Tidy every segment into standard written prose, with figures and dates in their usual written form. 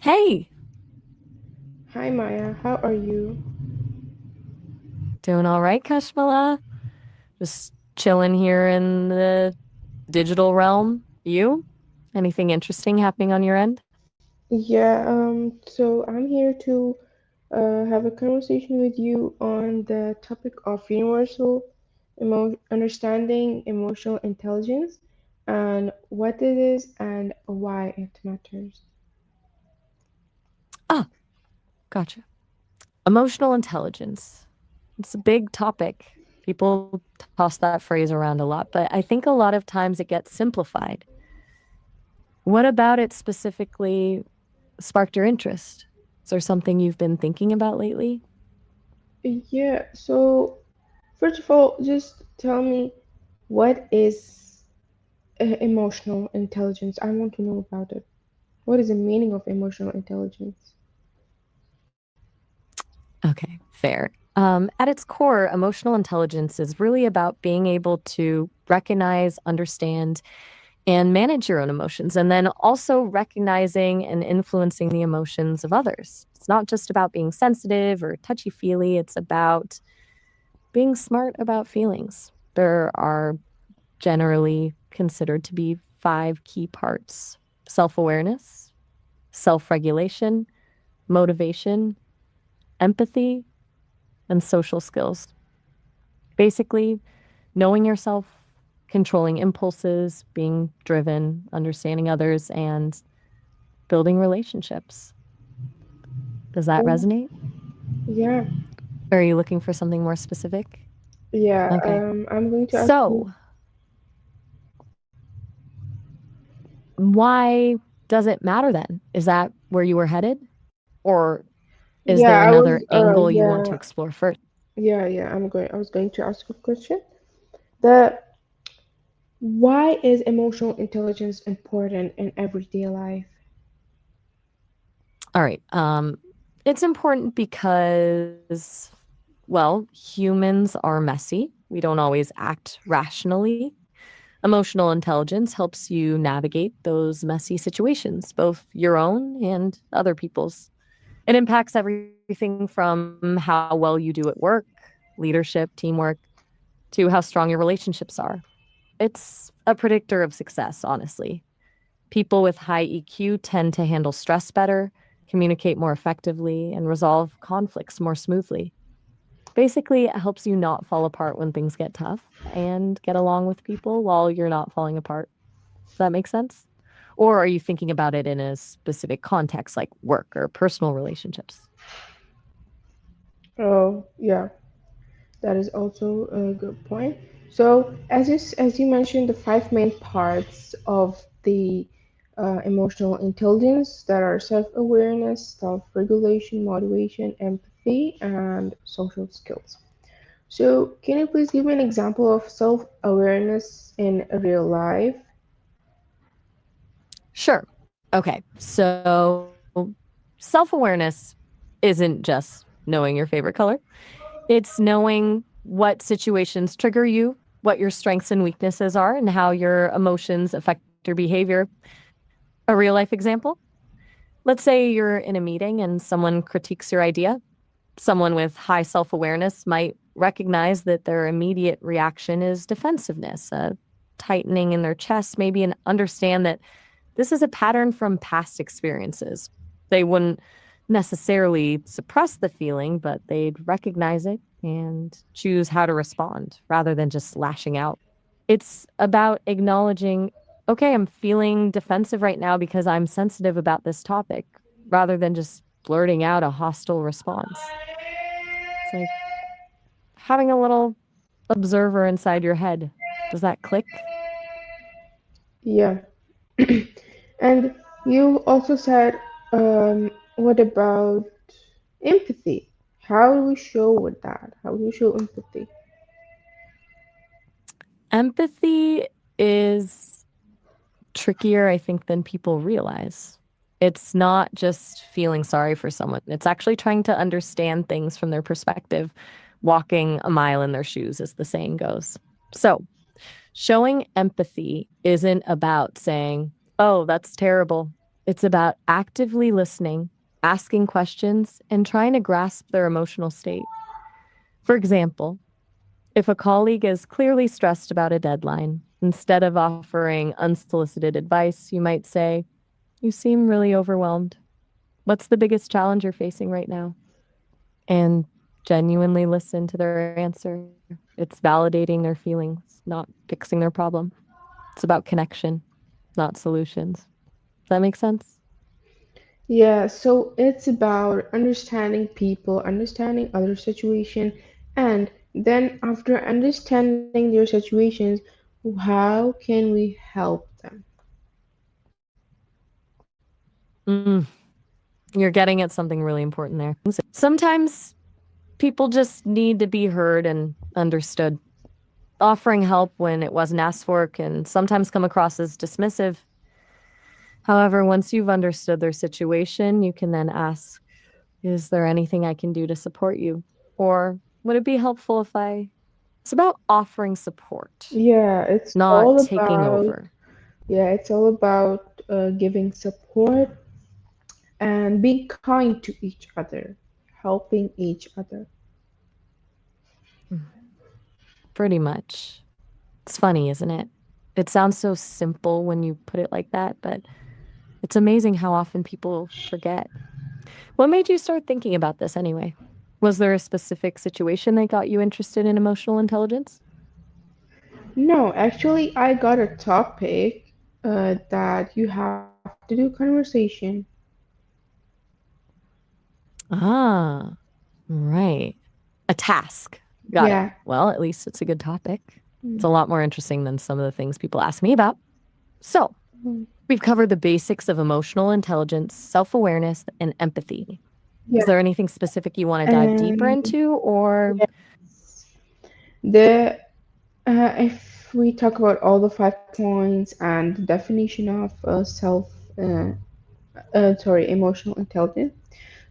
Hey, Hi Maya, how are you? doing all right, Kashmala? Just chilling here in the digital realm. You? Anything interesting happening on your end? Yeah, so I'm here to have a conversation with you on the topic of universal understanding emotional intelligence and what it is and why it matters. Ah, gotcha. Emotional intelligence. It's a big topic. People toss that phrase around a lot, but I think a lot of times it gets simplified. What about it specifically sparked your interest? Is there something you've been thinking about lately? Yeah, so first of all, just tell me what is emotional intelligence? I want to know about it. What is the meaning of emotional intelligence? Okay, fair. At its core, emotional intelligence is really about being able to recognize, understand, and manage your own emotions, and then also recognizing and influencing the emotions of others. It's not just about being sensitive or touchy feely, it's about being smart about feelings. There are generally considered to be five key parts: self awareness, self regulation, motivation, empathy, and social skills. Basically, knowing yourself, controlling impulses, being driven, understanding others, and building relationships. Does that Oh, resonate? yeah. Or are you looking for something more specific? Yeah, Okay. I'm going to ask you. So, why does it matter then? Is that where you were headed? Or is there Yeah, I another was. angle you want to Yeah, explore first? yeah. I was going to ask you a question. The Why is emotional intelligence important in everyday life? All right. It's important because, well, humans are messy. We don't always act rationally. Emotional intelligence helps you navigate those messy situations, both your own and other people's. It impacts everything from how well you do at work, leadership, teamwork, to how strong your relationships are. It's a predictor of success, honestly. People with high EQ tend to handle stress better, communicate more effectively, and resolve conflicts more smoothly. Basically, it helps you not fall apart when things get tough and get along with people while you're not falling apart. Does that make sense? Or are you thinking about it in a specific context like work or personal relationships? Oh, yeah, that is also a good point. So, as you mentioned, the five main parts of the emotional intelligence that are self-awareness, self-regulation, motivation, empathy, and social skills. So, can you please give me an example of self-awareness in real life? Sure. Okay. So, self awareness isn't just knowing your favorite color, it's knowing what situations trigger you, what your strengths and weaknesses are, and how your emotions affect your behavior. A real life example: let's say you're in a meeting and someone critiques your idea. Someone with high self awareness might recognize that their immediate reaction is defensiveness, a tightening in their chest, maybe, and understand that this is a pattern from past experiences. They wouldn't necessarily suppress the feeling, but they'd recognize it and choose how to respond rather than just lashing out. It's about acknowledging, okay, I'm feeling defensive right now because I'm sensitive about this topic, rather than just blurting out a hostile response. It's like having a little observer inside your head. Does that click? Yeah. And you also said, what about empathy? How do we show with that? How do we show empathy? Empathy is trickier, I think, than people realize. It's not just feeling sorry for someone, it's actually trying to understand things from their perspective, walking a mile in their shoes, as the saying goes. So, showing empathy isn't about saying, oh, that's terrible. It's about actively listening, asking questions, and trying to grasp their emotional state. For example, if a colleague is clearly stressed about a deadline, instead of offering unsolicited advice, you might say, "You seem really overwhelmed. What's the biggest challenge you're facing right now?" And genuinely listen to their answer. It's validating their feelings, not fixing their problem. It's about connection, not solutions. Does that make sense? Yeah, so it's about understanding people, understanding other situation, and then after understanding their situations, how can we help them? Mm, you're getting at something really important there. Sometimes people just need to be heard and understood. Offering help when it wasn't asked for can sometimes come across as dismissive. However, once you've understood their situation, you can then ask, "Is there anything I can do to support you? Or would it be helpful if I..." It's about offering support, Yeah, it's not all taking about over. giving support and being kind to each other, helping each other. Mm, pretty much. It's funny, isn't it? It sounds so simple when you put it like that, but it's amazing how often people forget. What made you start thinking about this anyway? Was there a specific situation that got you interested in emotional intelligence? No, actually, I got a topic that you have to do conversation. Ah, right. A task. Got it. Yeah. Well, at least it's a good topic. It's Mm, a lot more interesting than some of the things people ask me about. So, mm. we've covered the basics of emotional intelligence, self awareness, and empathy. Is Yeah, there anything specific you want to dive deeper and into, or... yes, the if we talk about all the 5 points and the definition of uh, emotional intelligence.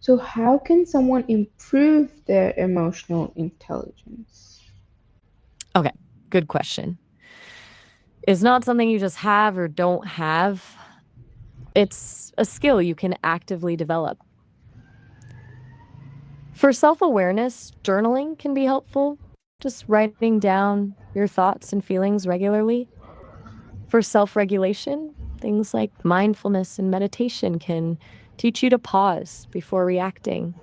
So, how can someone improve their emotional intelligence? Okay, good question. It's not something you just have or don't have. It's a skill you can actively develop. For self awareness, journaling can be helpful, just writing down your thoughts and feelings regularly. For self regulation, things like mindfulness and meditation can teach you to pause before reacting.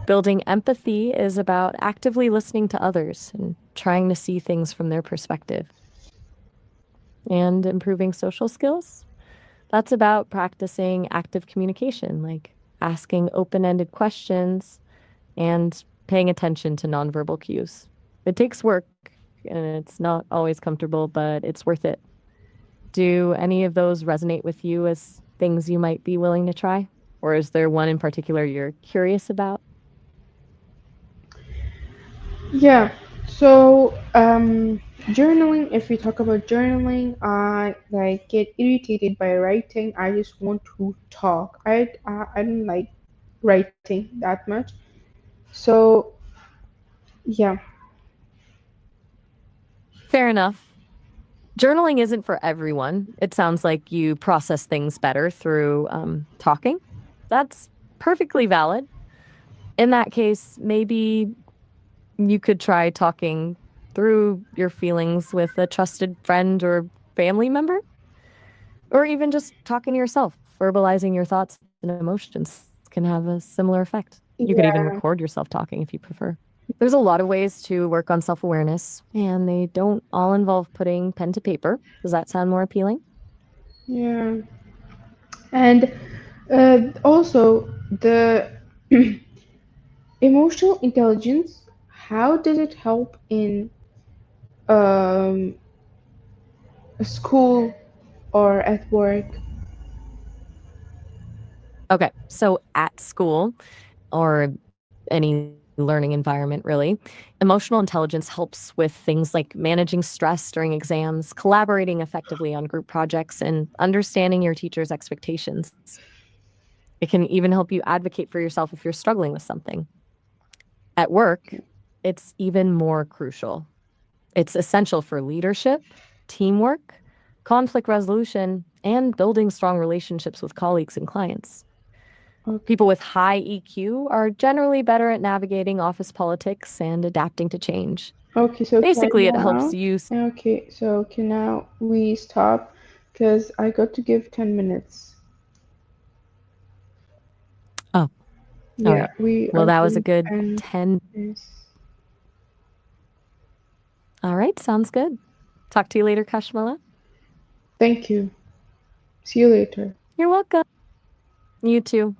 Building empathy is about actively listening to others and trying to see things from their perspective. And improving social skills, that's about practicing active communication, like asking open ended questions and paying attention to nonverbal cues. It takes work and it's not always comfortable, but it's worth it. Do any of those resonate with you as things you might be willing to try? Or is there one in particular you're curious about? Yeah. So, journaling. If we talk about journaling, I like get irritated by writing. I just want to talk. I don't like writing that much. So, yeah, Fair enough. Journaling isn't for everyone. It sounds like you process things better through talking. That's perfectly valid. In that case, maybe you could try talking through your feelings with a trusted friend or family member, or even just talking to yourself. Verbalizing your thoughts and emotions can have a similar effect. You could even yeah, record yourself talking if you prefer. There's a lot of ways to work on self awareness, and they don't all involve putting pen to paper. Does that sound more appealing? yeah. And also the emotional intelligence. How does it help in um, school or at work? Okay, so at school or any learning environment, really, emotional intelligence helps with things like managing stress during exams, collaborating effectively on group projects, and understanding your teacher's expectations. It can even help you advocate for yourself if you're struggling with something. At work, it's even more crucial. It's essential for leadership, teamwork, conflict resolution, and building strong relationships with colleagues and clients. Okay. People with high EQ are generally better at navigating office politics and adapting to change. Okay, so can Basically, it helps now, you. okay, so can now we stop because I got to give 10 minutes. Oh, all Yeah, right. we Well, are that was a going to good end 10. this. All right, sounds good. Talk to you later, Kashmala. Thank you. See you later. You're welcome. You too.